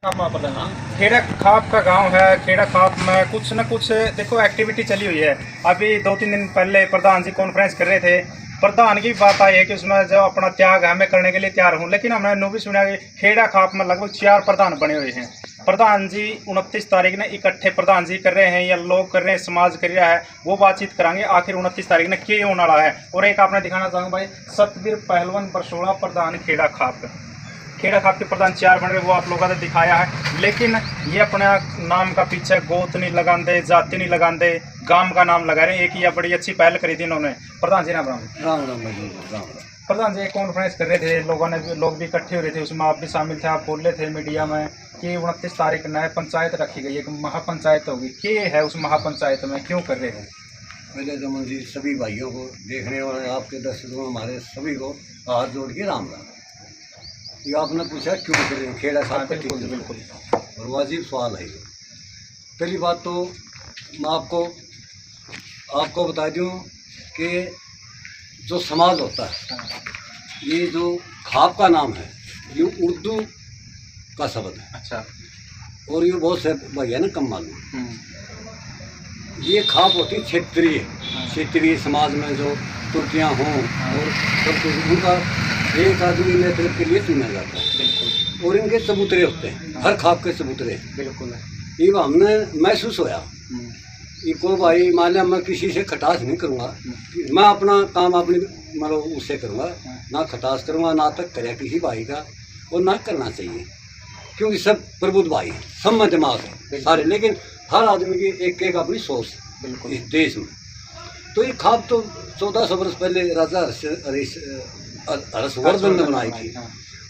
खेड़ा खाप का गांव है। खेड़ा खाप में कुछ न कुछ देखो एक्टिविटी चली हुई है। अभी 2-3 दिन पहले प्रधान जी कॉन्फ्रेंस कर रहे थे। प्रधान की बात आई है कि उसमें जो अपना त्याग है मैं करने के लिए तैयार हूं, लेकिन हमने नो भी सुना कि खेड़ा खाप में लगभग 4 प्रधान बने हुए हैं। प्रधान जी 29 तारीख ने इकट्ठे प्रधान जी कर रहे हैं या लोग कर रहे हैं, समाज कर रहा है, वो बातचीत करांगे आखिर 29 तारीख ने क्या होने वाला है। और एक आपने दिखाना चाहूँगा भाई, सतबीर पहलवान बरसोड़ा प्रधान खेड़ा खाप के प्रधान 4 बन रहे, वो आप लोगों ने दिखाया है। लेकिन ये अपने नाम का पीछे गोत नहीं लगाते, जाति नहीं लगाते, गांव का नाम लगा रहे हैं। एक ये बड़ी अच्छी पहल करी थी इन्होंने। प्रधान जी राम राम। प्रधान जी कॉन्फ्रेंस कर रहे थे, लोग भी इकट्ठे हो रहे थे, उसमें आप भी शामिल थे। आप बोल रहे थे मीडिया में कि 29 तारीख नए पंचायत रखी गई, एक महापंचायत होगी। क्या है उस महापंचायत में, क्यों कर रहे हैं? पहले तो मंदिर सभी भाइयों को, देखने वाले आपके दर्शकों हमारे सभी को हाथ जोड़ के राम राम। ये आपने पूछा क्यों करें खेड़ा खाप? बिल्कुल और वाजिब सवाल है। पहली बात तो मैं आपको बता दूं कि जो समाज होता है, ये जो खाप का नाम है ये उर्दू का शब्द है। अच्छा। और ये बहुत से भैया ना कम मालूम। ये खाप होती क्षेत्रीय समाज में जो तुर्कियाँ हों और सब उनका एक आदमी नेतृत्व के लिए चुना जाता है। और इनके चबूतरे होते हैं, हर खाप के चबूतरे। बिल्कुल। ये हमने महसूस होया इनको भाई, मान लिया मैं किसी से खटास नहीं करूँगा, मैं अपना काम अपनी मतलब उससे करूँगा, ना खटास करूँगा ना तक करे किसी भाई का, और ना करना चाहिए, क्योंकि सब प्रबुद्ध भाई हैं, सब में दिमाग है सारे, लेकिन हर आदमी की एक एक अपनी सोच है इस देश में। तो ये खाप तो 1400 वर्ष पहले राजा हर्षवर्धन ने बनाई थी।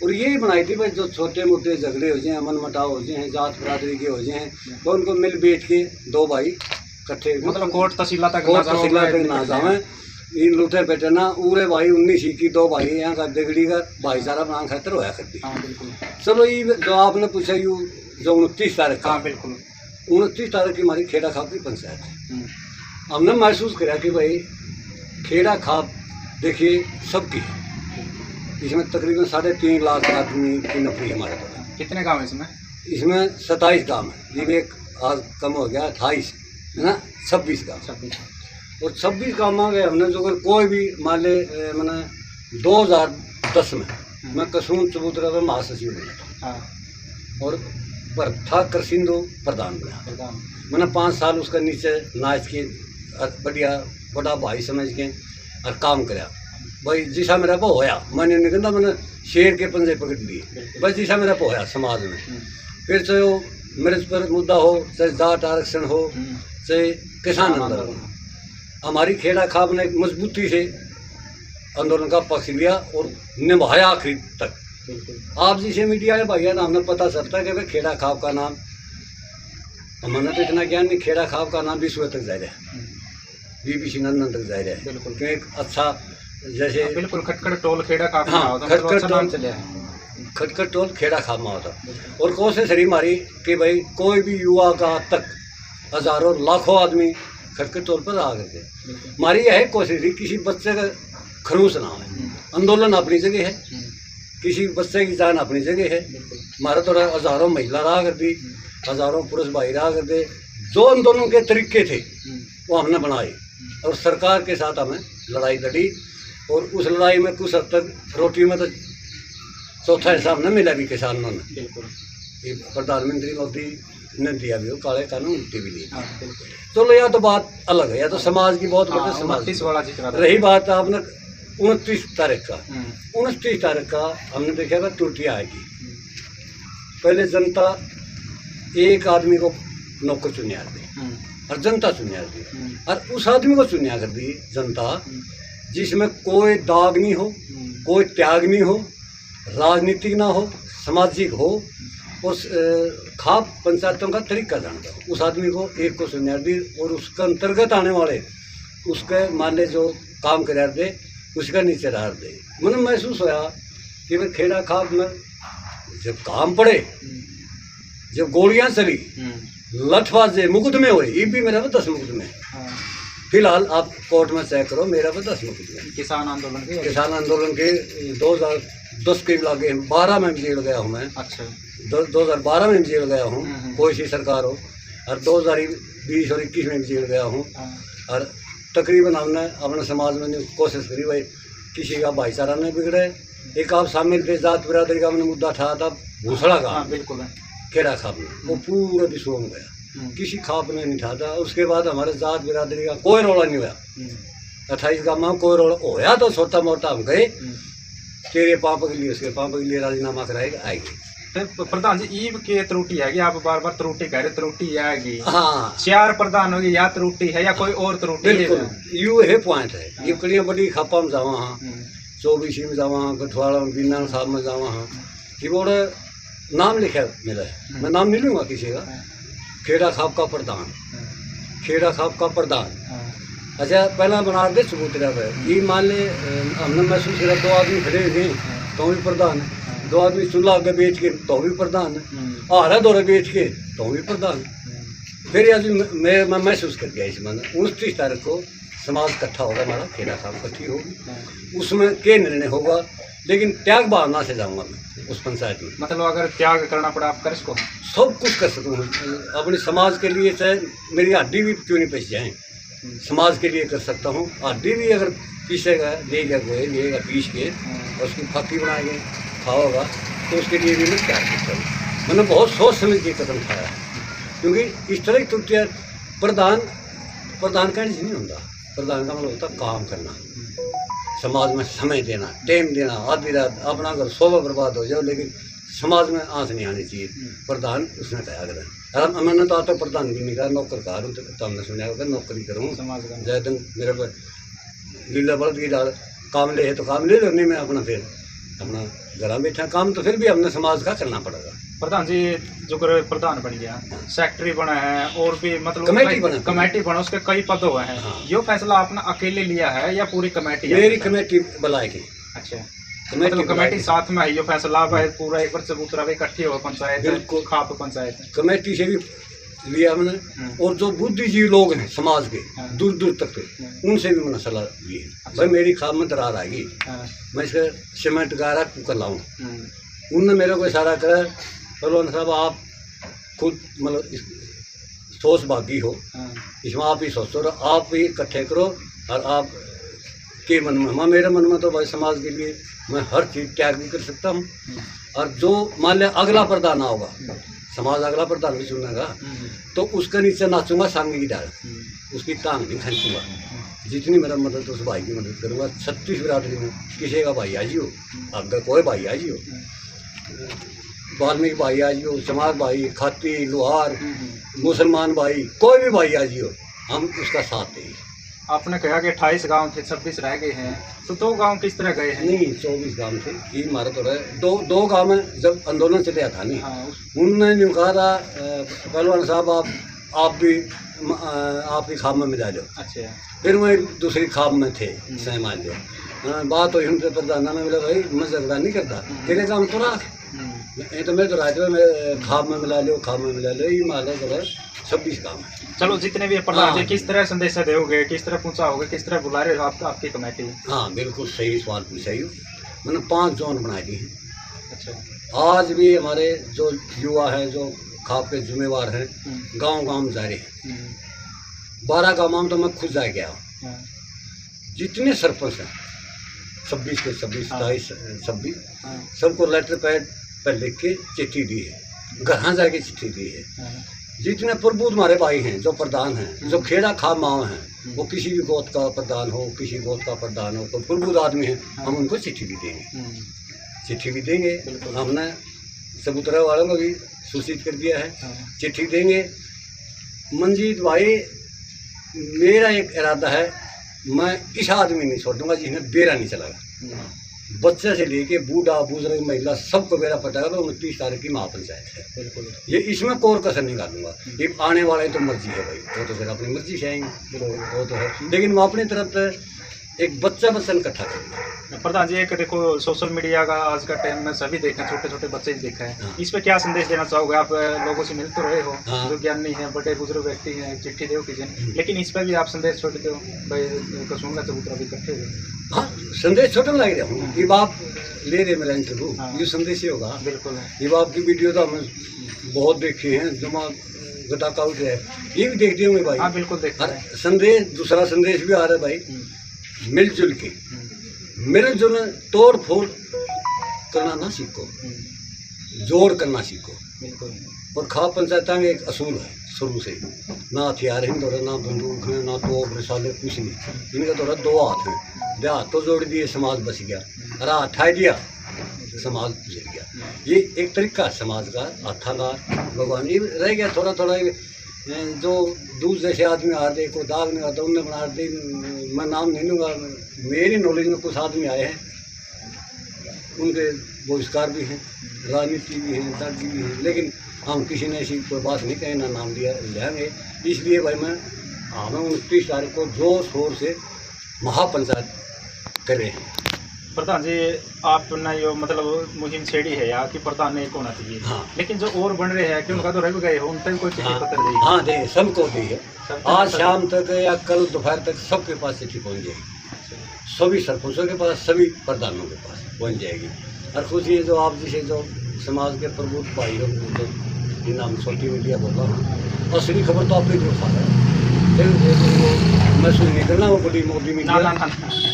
और यही बनाई थी भाई, जो छोटे मोटे झगड़े हो जाए, मन मटाव हो जाए, जात बरादरी के हो जाए, तो उनको मिल बैठ के दो भाई इकट्ठे, मतलब कोर्ट तहसीला तक ना जावे, इन लूटे बैठे ना उरे भाई 19 की दो भाई यहाँ का बिगड़ी का भाईचारा बनाने खातर होया करती। चलो ये जो आपने पूछा यू जो 29 तारीख का, बिल्कुल 29 तारीख की हमारी खेड़ा खाप की पंचायत है। हमने महसूस किया कि भाई खेड़ा खाप देखिए सबकी है, इसमें तकरीबन 3.5 लाख आदमी की नौकरी हमारे पास। कितने गाँव है इसमें? इसमें 27 गाँव है, ये एक आज कम हो गया 28 है ना, 26 गाँव। 26 और 26 गाँव में हमने जो कोई भी मान ले, मैंने 2010 में मैं कसून चबूतरा में महासचिव बना था और था करसिंदो प्रधान बना। मैंने 5 साल उसका नीचे नाच के बढ़िया बड़ा भाई समझ के और काम कराया भाई। जिसा मेरा को होया, मैंने नहीं कहता मैंने शेर के पंजे पकड़ लिए, बस जिसा मेरा को होया समाज में। फिर चाहे वो मेरे पर मुद्दा हो, चाहे जाट आरक्षण हो, चाहे किसान आंदोलन हो, हमारी खेड़ा खाप ने मजबूती से आंदोलन का पक्ष लिया और निभाया आखिरी तक। आप जिसे मीडिया है भैया, हमने पता चलता है कि भाई खेड़ा खाप का नाम, हमने तो इतना ज्ञान नहीं, खेड़ा खाप का नाम विश्व तक जा रहा है, BBC नंदन तक जा रहा है। बिल्कुल, एक अच्छा जैसे बिल्कुल खटखट टोल खेड़ा खाप। हाँ, खटखट टोल खेड़ा खाप में होता। और कोशिश रही हमारी कि भाई कोई भी युवा का तक हजारों लाखों आदमी खटखट टोल पर आ गए। हमारी यह कोशिश थी किसी बच्चे का खरूस ना है, आंदोलन अपनी जगह है, किसी बच्चे की जान अपनी जगह है। हमारे तो हजारों महिला रहा करती, हजारों पुरुष भाई रहा करते। जो आंदोलन के तरीके थे वो हमने बनाए और सरकार के साथ हमें लड़ाई लड़ी, और उस लड़ाई में कुछ हद तक रोटी में तो चौथा हिस्सा हमने मिला भी किसानों ने। ये प्रधानमंत्री मोदी ने दिया भी, काले कानून मिट्टी भी दी। चलो यह तो बात अलग है, या तो समाज की बहुत बड़ी समाज। रही बात आपने 29 तारीख का, 29 तारीख का हमने देखा था त्रुटियाँ आएगी। पहले जनता एक आदमी को नौकर चुनिया दी और जनता चुनिया दी, और उस आदमी को चुनिया कर दी जनता जिसमें कोई दाग नहीं हो, कोई त्याग नहीं हो, राजनीतिक ना हो, सामाजिक हो, और खाप पंचायतों का तरीका जानता हो। उस आदमी को एक को चुनिया दी और उसके अंतर्गत आने वाले उसके मान ले जो काम कर दे उसका नीचे रह दे। मैंने महसूस होया कि मैं खेड़ा खाप में जब काम पड़े, जब गोलियां चली, लठबाजे मुकदमे हुए, ये भी मेरा 10 मुकदमे। फिलहाल आप कोर्ट में चेक करो, मेरा 10 मुकदमे। किसान आंदोलन के 2000 10 के लागे 12 में भी जेल गया हूँ मैं। अच्छा। 2012 में भी जेल गया हूँ, हम्म। कोई सी सरकार हो, और 2020 और 21 में भी जेल गया हूँ। हाँ। और तकरीबन हमने अपने समाज में कोशिश करी भाई किसी का भाईचारा नहीं बिगड़े। एक आप शामिल थे जात बिरादरी का, हमने मुद्दा था तब भूसड़ा का, हाँ बिल्कुल है। खेड़ा खाप में, वो पूरा विश्व में गया, किसी खाप ने नहीं था। उसके बाद हमारे जात बिरादरी का कोई रोड़ा नहीं हुआ। 28 गाँव में कोई रोड़ा होया तो छोटा मोटा हम गए, तेरे पापा के लिए उसके पापा के लिए राजीनामा कराएगा आएगी। तो प्रधान जी ईब के त्रुटि है कि आप बार बार त्रुटि कह रहे, त्रुटि आएगी। हाँ 4 प्रधान होगी, या त्रुटि है या कोई और त्रुटि है? बिल्कुल, यू है पॉइंट है। ये कड़िया बड़ी खापा में जावा हाँ, 24 में जावा हाँ, गठवाड़ा में बीना साहब में जावा हाँ, कि वो नाम लिखा मिला है, मैं नाम नहीं लूँगा किसी का। खेड़ा खाप का प्रधान, खेड़ा खाप का प्रधान। अच्छा पहला बना दे सबूतरा पे, ये मान ले हमने महसूस किया 2 आदमी खड़े हुए तो भी प्रधान है, 2 आदमी चूल्हा आगे बेच के तो भी प्रधान है, आरा दौरे बेच के तो भी प्रधान है। फिर आज मैं महसूस कर गया इस मन 29 तारीख को समाज इकट्ठा होगा, हमारा खेड़ा खाप इकट्ठी होगी, उसमें क्या निर्णय होगा, लेकिन त्याग भावना से जाऊँगा मैं उस पंचायत में। मतलब अगर त्याग करना पड़ा आप कर सको? सब कुछ कर सकूँ अपने समाज के लिए, चाहे मेरी हड्डी भी क्यों नहीं पिस जाए, समाज के लिए कर सकता हूँ। हड्डी भी अगर पीसेगा, लेगा गोए लेगा पीस के और उसकी फक्की बनाएंगे खाओगा, तो उसके लिए भी मैं क्या करता हूँ। मैंने बहुत सोच समझ के कदम उठाया, क्योंकि इस तरह की त्रुटियाँ प्रधान का नहीं होता। प्रधान का मतलब होता काम करना, समाज में समय देना, टाइम देना, आधी रात अपना अगर सोबा बर्बाद हो जाओ, लेकिन समाज में आंच नहीं आनी चाहिए। प्रधान उसने कहा करें, मैंने तो आता प्रधान भी नहीं कहा, नौकर कहा तो हमने सुना होगा नौकरी करूँ, जय दिन मेरे पर लीला बल्द की डाल काम ले है तो काम ले लो, नहीं मैं अपना फिर अपना घर बैठा काम, तो फिर भी हमने समाज का करना पड़ेगा। प्रधान जी जो कर प्रधान बन गया, सेक्रेटरी बना है और भी मतलब कमेटी बना, उसके कई पद हुए हैं। हाँ। ये फैसला आपने अकेले लिया है या पूरी कमेटी? मेरी कमेटी बुलाएगी। अच्छा, मतलब कमेटी साथ में है, ये फैसला है पूरा एक बार चबूतरा इकट्ठी हो पंचायत, खाप पंचायत कमेटी से भी लिया मैंने, और जो बुद्धिजीवी लोग हैं समाज के दूर दूर तक के, उनसे भी मैंने सलाह ली है। भाई मेरी खाप में दरार आएगी, मैं इसका सीमेंट गारा कुकर लाऊं। उनने मेरे को इशारा करा, पहलवान साहब आप खुद मतलब सोच बागी हो, इसमें आप ही सोचो, आप ही इकट्ठे करो, और आप के मन में, मेरे मन में तो भाई समाज के लिए मैं हर चीज़ त्याग भी कर सकता हूँ। और जो मान लिया अगला प्रधान होगा, समाज अगला प्रधान भी चुनेगा, तो उसके नीचे नाचूंगा सांगी की डाल, उसकी टांग भी खींचूंगा, जितनी मेरा मदद उस भाई की मदद करूँगा। 36 बिरादरी में किसी का भाई आजी हो, अगर कोई भाई आजी हो, वाल्मीकि भाई आजी हो, चमार भाई, खाती, लोहार, मुसलमान भाई, कोई भी भाई आजी हो, हम उसका साथ देंगे। आपने कहा कि 28 गांव थे, 26 रह गए हैं, तो 2 गांव किस तरह गए हैं? नहीं 24 गांव थे, ये हमारा तो रहे दो गांव में जब आंदोलन चले था नहीं। हाँ। उनने यूँ कहा था पहलवान साहब आप भी आपकी खाप में मिला लो। अच्छा। फिर मैं दूसरी खाप में थे, सह मान लो बात हुई उनसे प्रधान में, बोला भाई मैं झगड़ा नहीं करता, तेरे काम तो रख, ये तो मैं तो रात में खाप में मिला लो, खाप में मिला लो, ये माला जो है 26 काम है। चलो जितने भी प्रधान जी किस तरह संदेश दोगे, किस तरह पहुँचाओगे, किस तरह बुला रहे हो आपकी कमेटी? हाँ बिल्कुल सही सवाल पूछा ही, मैंने 5 जोन बनाए दी हैं। अच्छा। आज भी हमारे जो युवा हैं, जो खाप के जिम्मेवार हैं, गांव में जा रहे हैं। 12 गाँव में तो मैं खुद जा गया हूँ। जितने सरपंच हैं 26 के 26, 27, 26 सबको लेटर पैड पर लिख के चिट्ठी दी है, घर जाके चिट्ठी दी है। जितने प्रबुद्ध हमारे भाई हैं, जो प्रधान हैं, जो खेड़ा खाप माव हैं, वो किसी भी गोत का प्रधान हो, किसी गोत का प्रधान हो, तो प्रबुद्ध आदमी हैं, हम उनको चिट्ठी भी देंगे, चिट्ठी भी देंगे। हमने सबूतरा वालों को भी सूचित कर दिया है, चिट्ठी देंगे। मंजीत भाई मेरा एक इरादा है, मैं इस आदमी नहीं छोड़ूंगा जिसने बेरा नहीं चलाया, बच्चे से लेके बूढ़ा बुजुर्ग महिला सबको बेरा पटाएगा। तो 29 तारीख की महापंचायत है, बिल्कुल ये इसमें कोर कसर नहीं डालूंगा। ये आने वाले तो मर्जी है भाई, वो तो फिर अपनी मर्जी से आएंगे, वो तो है, लेकिन मैं अपनी तरफ से एक बच्चा इकट्ठा करेंगे। प्रधान जी, एक देखो सोशल मीडिया का आज का टाइम में सभी देखे हैं, छोटे छोटे बच्चे भी देखा है। हाँ। इस पे क्या संदेश देना चाहोगे आप? लोगों से मिल तो रहे हो, हाँ। जो ज्ञानी है, बड़े बुजुर्ग व्यक्ति हैं, चिट्ठी दो किसी, लेकिन इस पे भी आप संदेश छोड़ते हो भाई, कसूंगा चबूतरा भी इकट्ठे हुए। हाँ, संदेश छोटा लग रहा हूँ। ये बाप ले रहे मेरा इंटरव्यू, हाँ। ये संदेश ही होगा। बिल्कुल ये बाप की वीडियो तो हमने बहुत देखी है, जमा गटा काउट है, ये भी देखते होंगे भाई। हाँ, बिल्कुल देखते और हैं। संदेश, दूसरा संदेश भी आ रहा है भाई, मिलजुल के, हम्म, मिलजुल तोड़ फोड़ करना ना सीखो, जोड़ करना सीखो। बिल्कुल। और खाप पंचायत में एक असूल है शुरू से, ना हथियार हैं दौरा, ना बंदूक है, ना तोप रिसाले, कुछ नहीं। इनका दौरा दो हाथ है, दो हाथ तो जोड़ दिए, समाज बच गया। और हाथ उठा दिया, समाज गुजर गया। ये एक तरीका है समाज का, हथागार भगवान ये रह गया। थोड़ा थोड़ा जो दूध जैसे आदमी आ रहे, कोई दाग नहीं आता, उनने बना दी। मैं नाम नहीं लूँगा, मेरी नॉलेज में कुछ आदमी आए हैं, उनके बहिष्कार भी हैं, राजनीति भी हैं, दागी भी हैं, लेकिन हम किसी ने ऐसी कोई बात नहीं कही, ना नाम दिया लेंगे। इसलिए भाई हमें 29 तारीख को जोर शोर से महापंचायत कर रहे हैं। प्रधान जी, आपने यो मतलब मुहिम छेड़ी है यहाँ की प्रधान ने एक होना चाहिए। हाँ। लेकिन जो और बन रहे हैं कि उनका तो रह भी गए हो, उन पर भी कोई चिट्ठी पत्र दी? हाँ दे, सबको दी है। सबको आज पत्र शाम तक या कल दोपहर तक सबके पास चिट्ठी पहुँच जाएगी, सभी सरपंचों के पास, सभी प्रधानों के पास पहुँच जाएगी। और खुश ये जो आप जिसे जो समाज के प्रबुद्ध भाई हो, जिन हम सोशल मीडिया बोल रहा हूँ, असली खबर तो आपको उठा रहा है। मैं सुन नहीं करना, वो बड़ी मोदी ना मीडिया, ना ना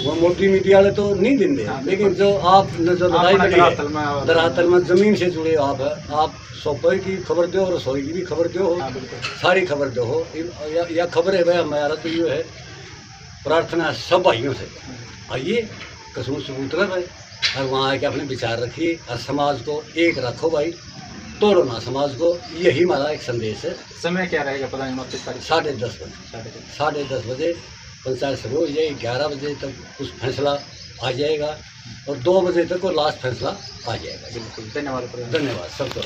वो मोदी मीडिया वाले तो नहीं देंगे। हाँ, लेकिन जो आपने जो लड़ाई अपना लड़ी धरातल है, में- धरातल में जमीन से जुड़े आप है, आप सोपे की खबर दो, रसोई की भी खबर दो, हाँ, बिल्कुल। सारी खबर दो हो। या खबर है भाई, हमारा तो ये है प्रार्थना है सब भाइयों से, आइए कसूर चबूतरा भाई, और वहाँ आके अपने विचार रखिए और समाज को एक रखो भाई, तोड़ो ना समाज को। यही हमारा एक संदेश है। समय क्या रहेगा प्रधान? 29 तारीख 10:30 बजे, 10:30 बजे पंचायत शुरू हो जाएगी। 11 बजे तक कुछ फैसला आ जाएगा और 2 बजे तक वो लास्ट फैसला आ जाएगा। बिल्कुल। धन्यवाद प्रधान। धन्यवाद सबको।